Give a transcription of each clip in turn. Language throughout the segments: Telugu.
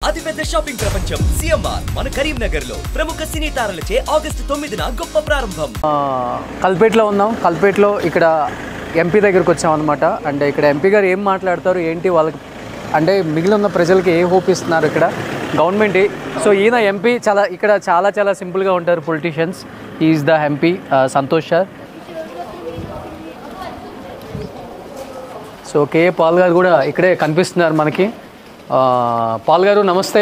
అతిపెద్ద షాపింగ్ ప్రపంచం సిఎంఆర్ మన కరీంనగర్ లో ప్రముఖ సినీ తారలచే ఆగస్టు 9న గొప్ప ప్రారంభం. కల్పేట్లో ఉన్నాం. కల్పేట్లో ఇక్కడ ఎంపీ దగ్గరికి వచ్చాం అనమాట. అంటే ఇక్కడ ఎంపీ గారు ఏం మాట్లాడతారు, ఏంటి వాళ్ళకి అంటే మిగిలిన ప్రజలకి ఏ హోప్ ఇస్తున్నారు ఇక్కడ గవర్నమెంట్. సో ఈయన ఎంపీ ఇక్కడ చాలా సింపుల్గా ఉంటారు politicians. Is the MP Santosh sir. So KA Paul గారు కూడా ఇక్కడే కనిపిస్తున్నారు మనకి. పాల్ గారు నమస్తే.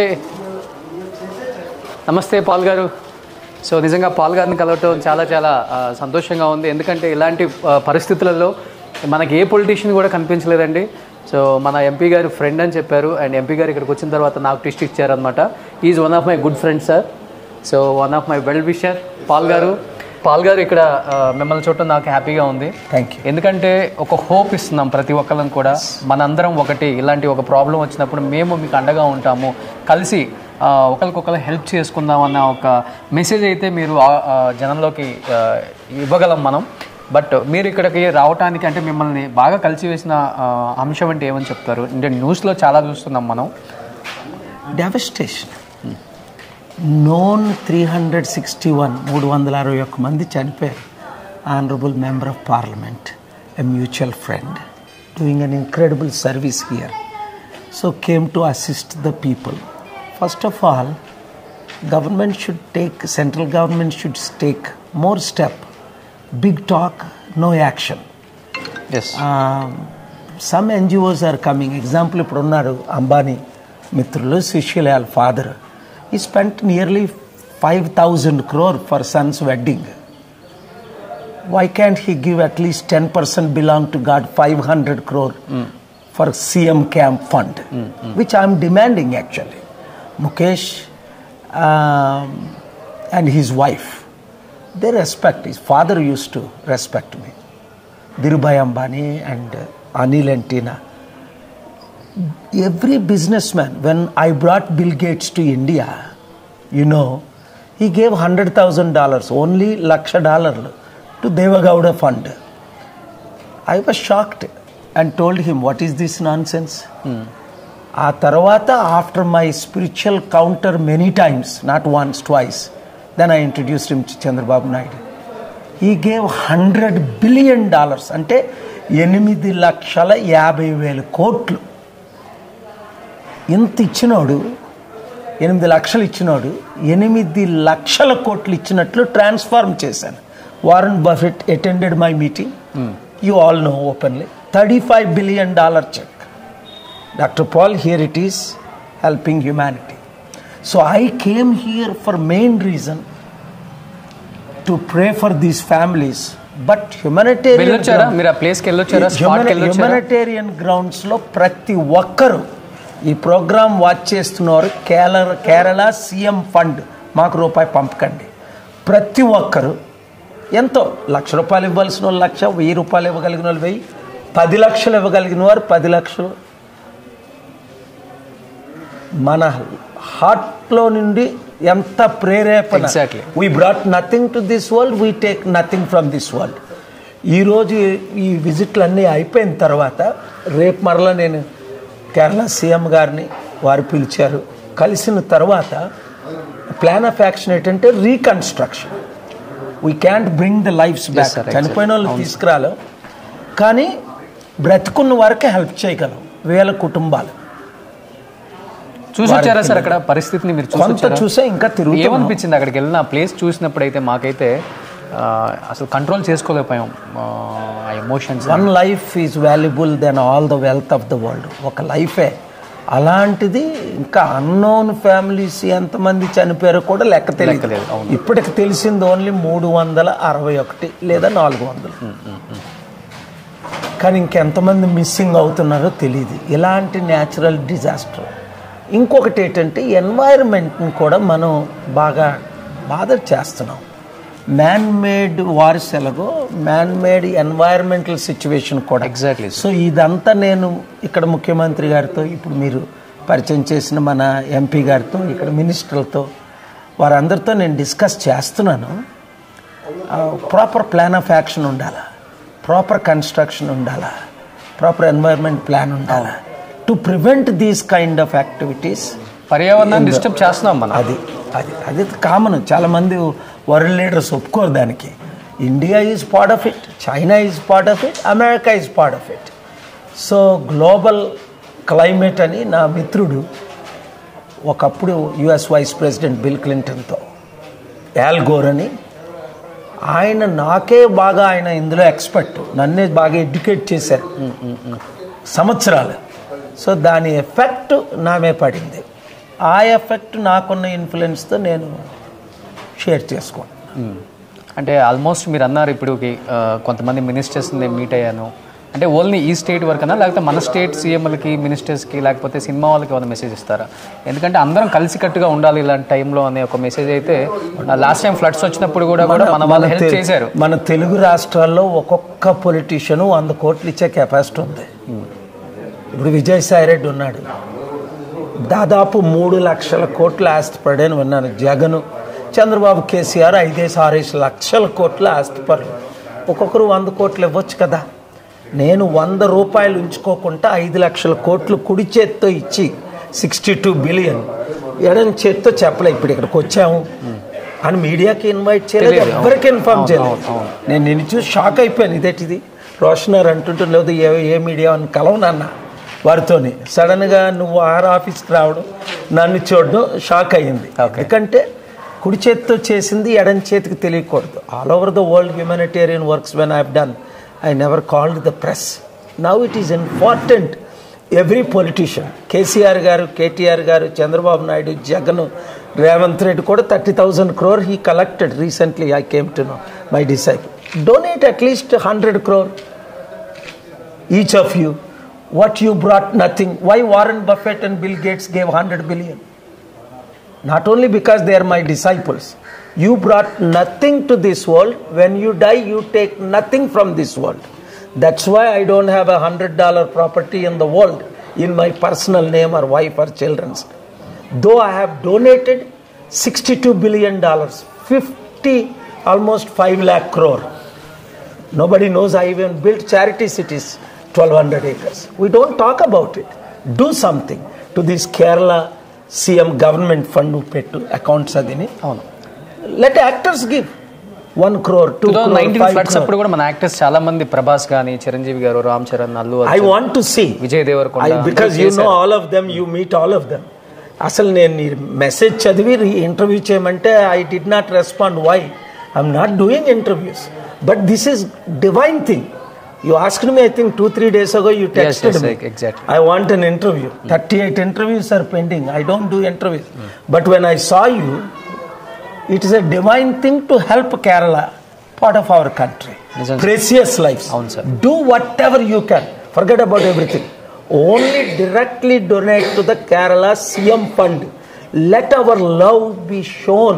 నమస్తే పాల్ గారు. సో నిజంగా పాల్ గారిని కలవటం చాలా సంతోషంగా ఉంది. ఎందుకంటే ఇలాంటి పరిస్థితులలో మనకి ఏ పొలిటీషియన్ కూడా కనిపించలేదండి. సో మన ఎంపీ గారు ఫ్రెండ్ అని చెప్పారు. అండ్ ఎంపీ గారు ఇక్కడికి వచ్చిన తర్వాత నాకు ట్విస్ట్ ఇచ్చారనమాట. Is one of my good friend sir. So one of my well wisher Paul గారు. పాల్ గారు ఇక్కడ మిమ్మల్ని చూడటం నాకు హ్యాపీగా ఉంది. Thank you. ఎందుకంటే ఒక హోప్ ఇస్తున్నాం ప్రతి ఒక్కళ్ళని కూడా. మనందరం ఒకటి, ఇలాంటి ఒక ప్రాబ్లం వచ్చినప్పుడు మేము మీకు అండగా ఉంటాము, కలిసి ఒకరికొకరు హెల్ప్ చేసుకుందాం అన్న ఒక మెసేజ్ అయితే మీరు జనంలోకి ఇవ్వగలం మనం. బట్ మీరు ఇక్కడికి రావడానికి అంటే మిమ్మల్ని బాగా కలిసి వేసిన అంశం అంటే ఏమని చెప్తారు? అంటే న్యూస్లో చాలా చూస్తున్నాం మనం. డెవస్టేషన్. నోన్ 361 మంది చనిపోయారు. Honourable member of parliament, a mutual friend, doing an incredible service here. So came to assist the people. First of all, central government should take more step. Big talk, no action. Some NGOs are coming. Example ఇప్పుడు ఉన్నారు అంబానీ మిత్రులు, Sushilal father. He spent nearly 5,000 crore for son's wedding. Why can't he give at least 10% belong to God, 500 crore for CM camp fund, which I am demanding actually. Mukesh and his wife, they respect. His father used to respect me. Dhirubhai Ambani and Anil and Tina. Every businessman, when I brought Bill Gates to India, he gave $100,000, only $1,00,000 to Devagowda fund. I was shocked and told him, what is this nonsense? A tarvata, after my spiritual counter many times, not once, twice, then I introduced him to Chandrababu Naidu. He gave $100 billion, ante 8,50,000 కోట్లు. ఇంత ఇచ్చినోడు, 8 లక్షలు ఇచ్చినోడు 8 లక్షల కోట్లు ఇచ్చినట్లు ట్రాన్స్ఫార్మ్ చేశాను. Warren Buffett attended my meeting. You all know openly. $35 billion cheque. Doctor Paul, here it is, helping humanity. So I came here for main reason to pray for these families. But humanitarian గ్రౌండ్స్లో ప్రతి ఒక్కరూ ఈ ప్రోగ్రాం వాచ్ చేస్తున్నారు. కేరళ సీఎం ఫండ్ మాకు రూపాయి పంపకండి. ప్రతి ఒక్కరు ఎంతో ₹1,00,000 ఇవ్వాల్సిన వాళ్ళు 1,00,000, ₹1,000 ఇవ్వగలిగిన వాళ్ళు 1,000, 10 లక్షలు ఇవ్వగలిగిన వారు 10 లక్షలు. మన హార్ట్లో నుండి ఎంత ప్రేరేపణ. We brought nothing to this world, we take nothing from this world. ఈరోజు ఈ విజిట్లు అన్నీ అయిపోయిన తర్వాత రేపు మరలా నేను కేరళ సీఎం గారిని వారు పిలిచారు. కలిసిన తర్వాత ప్లాన్ ఆఫ్ యాక్షన్ ఏంటంటే reconstruction. We can't bring the lifes back. చనిపోయిన వాళ్ళు తీసుకురాలేం, కానీ బ్రతుకున్న వరకే హెల్ప్ చేయగలం. 1000 కుటుంబాలు చూసొచ్చారా సార్ అక్కడ పరిస్థితిని? మీరు కొంత చూసే ఇంకా తిరుగు. ఏమనిపించింది అక్కడికి వెళ్ళిన ప్లేస్ చూసినప్పుడైతే? మాకైతే అసలు కంట్రోల్ చేసుకోలేకపోయాం ఆ emotions. One life is valuable then all the wealth of the world. ఒక లైఫే. అలాంటిది ఇంకా అన్నోన్ ఫ్యామిలీస్ ఎంతమంది చనిపోయారో కూడా లెక్క తెలియదు. ఇప్పటికి తెలిసింది ఓన్లీ 361 లేదా 400. కానీ ఇంకెంతమంది మిస్సింగ్ అవుతున్నారో తెలియదు. ఇలాంటి న్యాచురల్ డిజాస్టర్. ఇంకొకటి ఏంటంటే ఎన్వైరన్మెంట్ని కూడా మనం బాగా బాధ చేస్తున్నాం. మ్యాన్ మేడ్ వార్స్ ఎలాగో మ్యాన్ మేడ్ ఎన్వైరన్మెంటల్ సిచ్యువేషన్ కూడా. ఎగ్జాక్ట్లీ. సో ఇదంతా నేను ఇక్కడ ముఖ్యమంత్రి గారితో, ఇప్పుడు మీరు పరిచయం చేసిన మన ఎంపీ గారితో, ఇక్కడ మినిస్టర్లతో, వారందరితో నేను డిస్కస్ చేస్తున్నాను. ప్రాపర్ ప్లాన్ ఆఫ్ యాక్షన్ ఉండాలా, ప్రాపర్ కన్స్ట్రక్షన్ ఉండాలా, ప్రాపర్ ఎన్వైరన్మెంట్ ప్లాన్ ఉండాలా. To prevent these kind of activities, పర్యావరణాన్ని డిస్టర్బ్ చేస్తున్నాం మనం. అది కామన్. చాలామంది వరల్డ్ లీడర్స్ ఒప్పుకోరు దానికి. India is part of it, China is part of it, America is part of it. So global climate అని నా మిత్రుడు ఒకప్పుడు యుఎస్ వైస్ ప్రెసిడెంట్ బిల్ క్లింటన్తో యాల్ గోర్ అని, ఆయన నాకే బాగా ఆయన ఇందులో ఎక్స్పర్ట్, నన్నే బాగా ఎడ్యుకేట్ చేశారు సంవత్సరాలు. సో దాని ఎఫెక్ట్ నామే పడింది. ఆ ఎఫెక్ట్ నాకున్న ఇన్ఫ్లుయెన్స్తో నేను షేర్ చేసుకోను. అంటే ఆల్మోస్ట్ మీరు అన్నారు ఇప్పుడు కొంతమంది మినిస్టర్స్ని నేను మీట్ అయ్యాను అంటే ఓన్లీ ఈ స్టేట్ వరకనా, లేకపోతే మన స్టేట్ సీఎంలకి, మినిస్టర్స్కి, లేకపోతే సినిమా వాళ్ళకి ఏమైనా మెసేజ్ ఇస్తారా? ఎందుకంటే అందరం కలిసికట్టుగా ఉండాలి ఇలాంటి టైంలో అనే ఒక మెసేజ్ అయితే లాస్ట్ టైం ఫ్లడ్స్ వచ్చినప్పుడు కూడా మన వాళ్ళు హెల్ప్ చేశారు. మన తెలుగు రాష్ట్రాల్లో ఒక్కొక్క పొలిటీషియన్ 100 కోట్లు ఇచ్చే కెపాసిటీ ఉంది. ఇప్పుడు విజయసాయి రెడ్డి ఉన్నాడు, దాదాపు 3 లక్షల కోట్ల ఆస్తి పడని విన్నాను. జగన్, చంద్రబాబు, కేసీఆర్ 5-6 లక్షల కోట్ల ఆస్తి పడరు. ఒక్కొక్కరు 100 కోట్లు ఇవ్వచ్చు కదా. నేను 100 రూపాయలు ఉంచుకోకుండా 5 లక్షల కోట్లు కుడి చేత్తో ఇచ్చి 62 బిలియన్ ఎడం చేత్తో చెప్పలే. ఇప్పుడు ఇక్కడికి వచ్చాము అని మీడియాకి ఇన్వైట్ చేయలేదు, ఎవరికి ఇన్ఫార్మ్ చేయలేదు. నేను నిన్ను చూసి షాక్ అయిపోయాను. ఇదేంటిది రోషనర్ అంటుంటే లేదు ఏ మీడియా అని కలవనన్నా వారితోని. సడన్గా నువ్వు ఆఫీస్కి రావడం, నన్ను చూడడం షాక్ అయ్యింది. ఎందుకంటే కుడి చేతితో చేసింది ఎడం చేతికి తెలియకూడదు. All over the world humanitarian works when I have done, I never called the press. Now it is important. Every politician, KCR garu, KTR garu, Chandrababu Naidu, Jagan, Revanth Reddy kuda 30,000 crore he collected recently. I came to know, my disciple. Donate at least 100 crore each of you. What you brought nothing. Why Warren Buffett and Bill Gates gave 100 billion? Not only because they are my disciples. You brought nothing to this world. When you die, you take nothing from this world. That's why I don't have $100 property in the world in my personal name or wife or children's. Though I have donated $62 billion, 50, almost 5 lakh crore. Nobody knows I even built charity cities, 1,200 acres. We don't talk about it. Do something to this Kerala CM government fund pettu accounts adini. Let actors give 1 crore, 2 crore, 5 floods అప్పుడు కూడా మన యాక్టర్స్ చాలా మంది, ప్రభాస్ గాని, చిరంజీవి గారు, Ram Charan, Allu Arjun, I want to see Vijay Devarakonda, because you know all of them, you meet all of them. అసలు నేను మెసేజ్ చదివి ఇంటర్వ్యూ చేయమంటే I did not respond. Why? I'm not doing interviews, but this is divine thing. You asked me, I think 2-3 days ago, you texted me. Exactly. I want an interview. 38 interviews are pending. I don't do interviews. But when I saw you, it is a divine thing to help Kerala, part of our country. Precious lives. Do whatever you can. Forget about everything. Only directly donate to the Kerala CM fund. Let our love be shown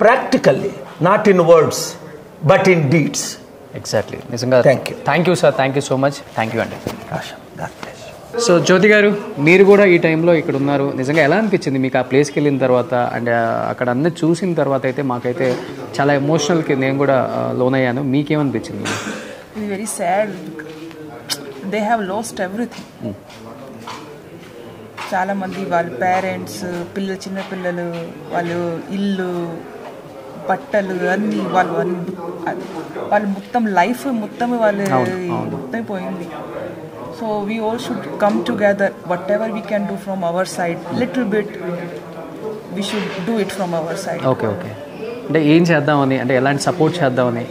practically, not in words, but in deeds. Exactly. నిజంగా thank you sir, thank you so much. Thank you అండి. సో జ్యోతి గారు, మీరు కూడా ఈ టైంలో ఇక్కడ ఉన్నారు. నిజంగా ఎలా అనిపించింది మీకు ఆ ప్లేస్కి వెళ్ళిన తర్వాత? అండ్ అక్కడ అన్నీ చూసిన తర్వాత అయితే మాకైతే చాలా ఎమోషనల్కి నేను కూడా లోన్ అయ్యాను. మీకేమనిపించింది? Very sad. They have lost everything. చాలామంది వాళ్ళ పేరెంట్స్, చిన్నపిల్లలు, వాళ్ళు ఇల్లు, బట్టలు అన్నీ వాళ్ళు మొత్తం లైఫ్ మొత్తం మొత్తం పోయింది. So we all should come together, whatever we can do from our side, little bit we should do it from our side. Okay. అంటే ఏం చేద్దామని, అంటే ఎలాంటి సపోర్ట్ చేద్దామని?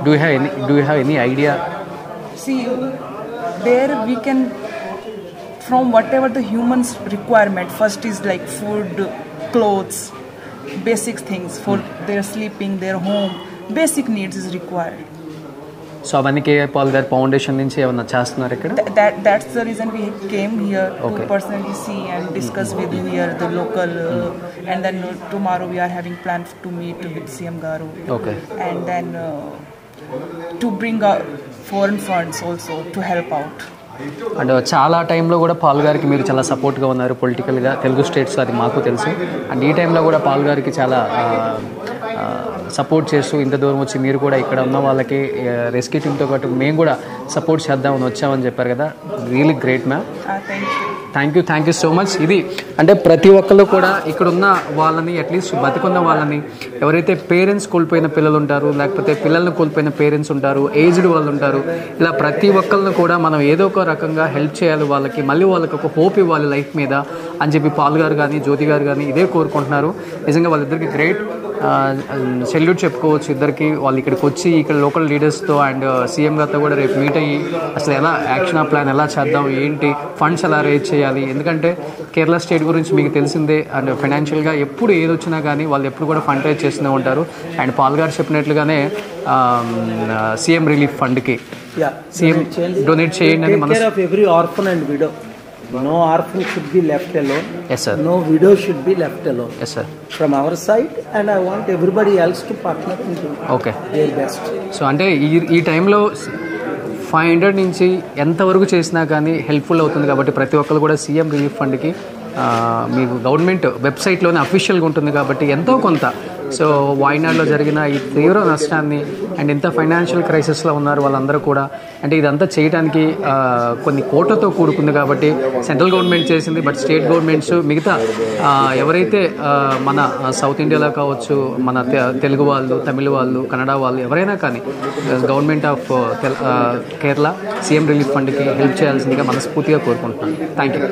Do you have any idea? See, there we can, from whatever the humans requirement, first is like food, clothes, basic things for their sleeping, their home, basic needs is required. So అవన్నీ కేఏ పాల్ గారి ఫౌండేషన్ నుంచి ఏమన్నా చేస్తున్నారు ఇక్కడ? That's the reason we came here to personally see and discuss with you here, the local, and then tomorrow we are having plans to meet with CM Garu. Okay. And then to bring foreign funds also to help out. And చాలా టైంలో కూడా పాల్ గారికి మీరు చాలా సపోర్ట్గా ఉన్నారు పొలిటికల్గా, తెలుగు స్టేట్స్, అది మాకు తెలుసు. అండ్ ఈ టైంలో కూడా పాల్ గారికి చాలా సపోర్ట్ చేస్తూ ఇంత దూరం వచ్చి మీరు కూడా ఇక్కడ ఉన్న వాళ్ళకి రెస్క్యూ టీమ్తో పాటు మేము కూడా సపోర్ట్ చేద్దామని వచ్చామని చెప్పారు కదా. Really great ma'am. Thank you. Thank you so much. ఇది అంటే ప్రతి ఒక్కళ్ళు కూడా ఇక్కడ ఉన్న వాళ్ళని అట్లీస్ట్ బతికున్న వాళ్ళని, ఎవరైతే పేరెంట్స్ కోల్పోయిన పిల్లలు ఉంటారు, లేకపోతే పిల్లల్ని కోల్పోయిన పేరెంట్స్ ఉంటారు, ఏజ్డ్ వాళ్ళు ఉంటారు, ఇలా ప్రతి ఒక్కళ్ళని కూడా మనం ఏదో ఒక రకంగా హెల్ప్ చేయాలి, వాళ్ళకి మళ్ళీ వాళ్ళకి ఒక హోప్ ఇవ్వాలి లైఫ్ మీద అని చెప్పి పాల్ గారు కానీ జ్యోతి గారు కానీ ఇదే కోరుకుంటున్నారు. నిజంగా వాళ్ళిద్దరికి గ్రేట్ సెల్యూట్ చెప్పుకోవచ్చు ఇద్దరికి. వాళ్ళు ఇక్కడికి వచ్చి ఇక్కడ లోకల్ లీడర్స్తో అండ్ సీఎం గారితో కూడా రేపు మీట్ అయ్యి అసలు ఎలా యాక్షన్ ప్లాన్ ఎలా చేద్దాం, ఏంటి ఫండ్స్ ఎలా రేజ్ చేయాలి. ఎందుకంటే కేరళ స్టేట్ గురించి మీకు తెలిసిందే, అండ్ ఫైనాన్షియల్గా ఎప్పుడు ఏది వచ్చినా కానీ వాళ్ళు ఎప్పుడు కూడా ఫండ్ రేజ్ చేస్తూనే ఉంటారు. అండ్ పాల్ గారు చెప్పినట్లుగానే సీఎం రిలీఫ్ ఫండ్కి సీఎం డొనేట్ చేయండి అని మన every orphan and widow. No orphan should be left alone. Yes, sir. No widow should be left alone. Yes, sir. From our side, and I want everybody else to partner and do their best. So అంటే ఈ టైంలో 500 నుంచి ఎంతవరకు చేసినా కానీ హెల్ప్ఫుల్ అవుతుంది కాబట్టి ప్రతి ఒక్కరు కూడా సీఎం రిలీఫ్ ఫండ్కి మీకు గవర్నమెంట్ వెబ్సైట్లోనే అఫీషియల్గా ఉంటుంది కాబట్టి ఎంతో కొంత. సో వాయినాడ్లో జరిగిన ఈ తీవ్ర నష్టాన్ని అండ్ ఇంత ఫైనాన్షియల్ క్రైసిస్లో ఉన్నారు వాళ్ళందరూ కూడా, అంటే ఇదంతా చేయడానికి కొన్ని కోట్లతో కూడుకుంది కాబట్టి సెంట్రల్ గవర్నమెంట్ చేసింది. బట్ స్టేట్ గవర్నమెంట్స్ మిగతా ఎవరైతే మన సౌత్ ఇండియాలో కావచ్చు, మన తెలుగు వాళ్ళు, తమిళ వాళ్ళు, కన్నడ వాళ్ళు ఎవరైనా కానీ government of Kerala CM relief ఫండ్కి హెల్ప్ చేయాల్సిందిగా మనస్ఫూర్తిగా కోరుకుంటున్నాను. Thank you.